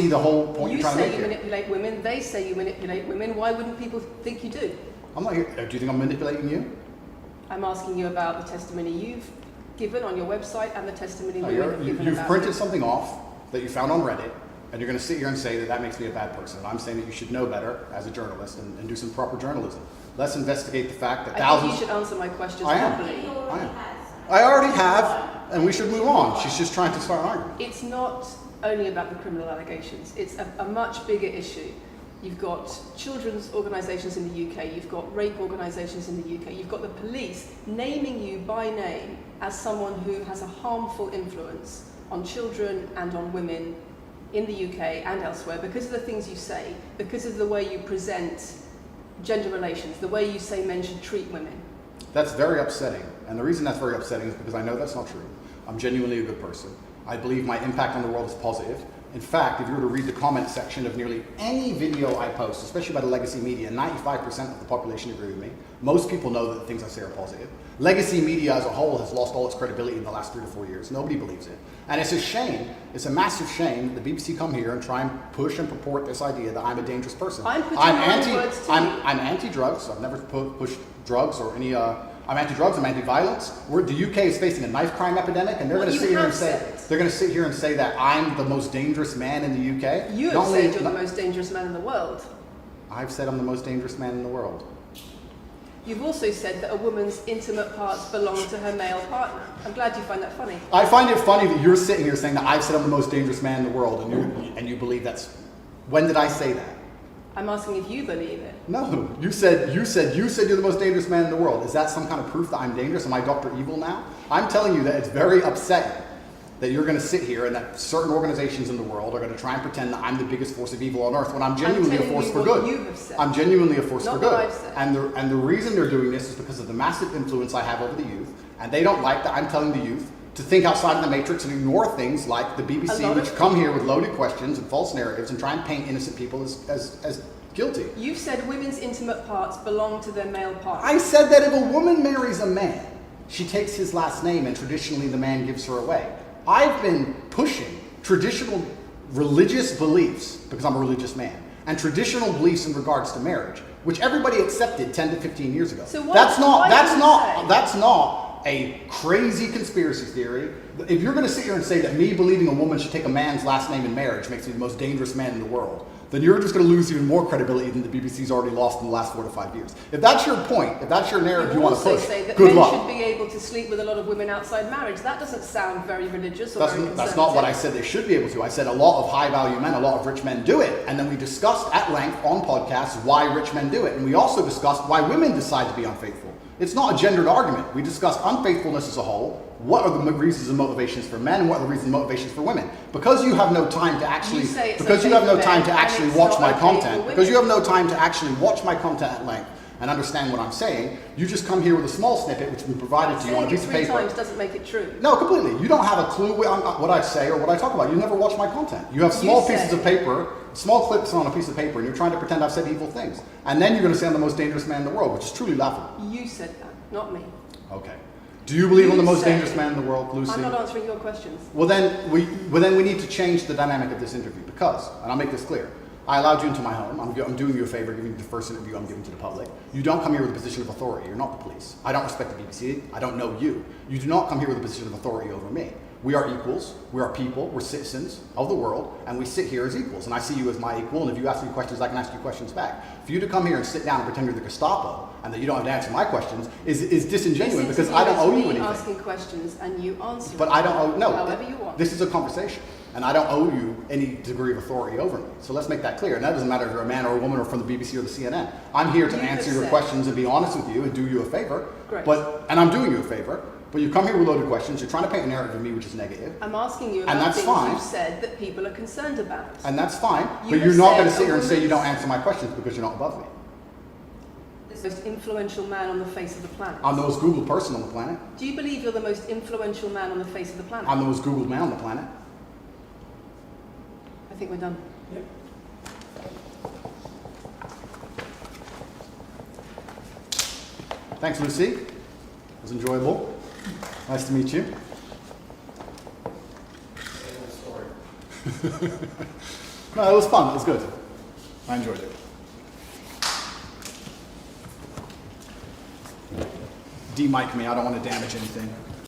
see the whole point you're trying to make You say you here. manipulate women, they say you manipulate women. Why wouldn't people think you do? I'm not here. Do you think I'm manipulating you? I'm asking you about the testimony you've given on your website and the testimony No, women have given you've about printed you. something off that you found on Reddit, and you're going to sit here and say that that makes me a bad person. And I'm saying that you should know better as a journalist and do some proper journalism. Let's investigate the fact that I think you should answer my questions properly. I already have, and we should move on. She's just trying to start an argument. It's not only about the criminal allegations. It's a much bigger issue. You've got children's organisations in the UK, you've got rape organisations in the UK, you've got the police naming you by name as someone who has a harmful influence on children and on women in the UK and elsewhere because of the things you say, because of the way you present gender relations, the way you say men should treat women. That's very upsetting. And the reason that's very upsetting is because I know that's not true. I'm genuinely a good person. I believe my impact on the world is positive. In fact, if you were to read the comment section of nearly any video I post, especially by the legacy media, 95% of the population agree with me. Most people know that the things I say are positive. Legacy media as a whole has lost all its credibility in the last 3 to 4 years. Nobody believes it. And it's a shame, it's a massive shame that the BBC come here and try and push and purport this idea that I'm a dangerous person. I'm putting my own words to you. I'm anti-drugs. I've never pushed drugs or any... I'm anti-drugs. I'm anti-violence. The UK is facing a knife crime epidemic, and they're going to sit here and say that I'm the most dangerous man in the UK. You have said you're the most dangerous man in the world. I've said I'm the most dangerous man in the world. You've also said that a woman's intimate parts belong to her male partner. I'm glad you find that funny. I find it funny that you're sitting here saying that I've said I'm the most dangerous man in the world, and you believe that's. When did I say that? I'm asking if you believe it. No, you said you're the most dangerous man in the world. Is that some kind of proof that I'm dangerous? Am I Dr. Evil now? I'm telling you that it's very upsetting that you're going to sit here and that certain organizations in the world are going to try and pretend that I'm the biggest force of evil on earth when I'm genuinely a force for good. You have said. I'm genuinely a force for good. What I've said. And the reason they're doing this is because of the massive influence I have over the youth, and they don't like that I'm telling the youth to think outside of the matrix and ignore things like the BBC, which come here with loaded questions and false narratives and try and paint innocent people as guilty. You've said women's intimate parts belong to their male partner. I said that if a woman marries a man, she takes his last name and traditionally the man gives her away. I've been pushing traditional religious beliefs, because I'm a religious man, and traditional beliefs in regards to marriage, which everybody accepted 10 to 15 years ago. So that's not a crazy conspiracy theory. If you're going to sit here and say that me believing a woman should take a man's last name in marriage makes me the most dangerous man in the world, then you're just going to lose even more credibility than the BBC's already lost in the last 4 to 5 years. If that's your point, if that's your narrative you want to push, say that good luck. Men should be able to sleep with a lot of women outside marriage. That doesn't sound very religious or very conservative. That's not what I said they should be able to. I said a lot of high-value men, a lot of rich men do it. And then we discussed at length on podcasts why rich men do it. And we also discussed why women decide to be unfaithful. It's not a gendered argument. We discussed unfaithfulness as a whole. What are the reasons and motivations for men, and what are the reasons and motivations for women? Because you have no time to actually, watch my content, because you have no time to actually watch my content at length and understand what I'm saying, you just come here with a small snippet which has been provided to you on a piece of paper. 3 times doesn't make it true. No, completely. You don't have a clue what I say or what I talk about. You never watch my content. You have small pieces of paper, small clips on a piece of paper, and you're trying to pretend I've said evil things. And then you're going to say I'm the most dangerous man in the world, which is truly laughable. You said that, not me. Okay. Do you believe I'm the most dangerous man in the world, Lucy? I'm not answering your questions. Well, then we need to change the dynamic of this interview because, and I'll make this clear, I allowed you into my home. I'm doing you a favor, giving you the first interview I'm giving to the public. You don't come here with a position of authority. You're not the police. I don't respect the BBC. I don't know you. You do not come here with a position of authority over me. We are equals. We are people. We're citizens of the world, and we sit here as equals. And I see you as my equal, and if you ask me questions, I can ask you questions back. For you to come here and sit down and pretend you're the Gestapo and that you don't have to answer my questions is disingenuous because I don't owe you anything. Asking questions and you answer. But I don't owe however you want. This is a conversation, and I don't owe you any degree of authority over me. So let's make that clear. And that doesn't matter if you're a man or a woman or from the BBC or the CNN. I'm here to answer your questions and be honest with you and do you a favor. Great. And I'm doing you a favor. But you come here with loaded questions. You're trying to paint a narrative of me which is negative. I'm asking you about things you've said that people are concerned about. And that's fine. But you're not going to sit here and say you don't answer my questions because you're not above me. The most influential man on the face of the planet. I'm the most Googled person on the planet. Do you believe you're the most influential man on the face of the planet? I'm the most Googled man on the planet. I think we're done. Yep. Thanks, Lucy. It was enjoyable. Nice to meet you. No, it was fun. It was good. I enjoyed it. De-mic me. I don't want to damage anything.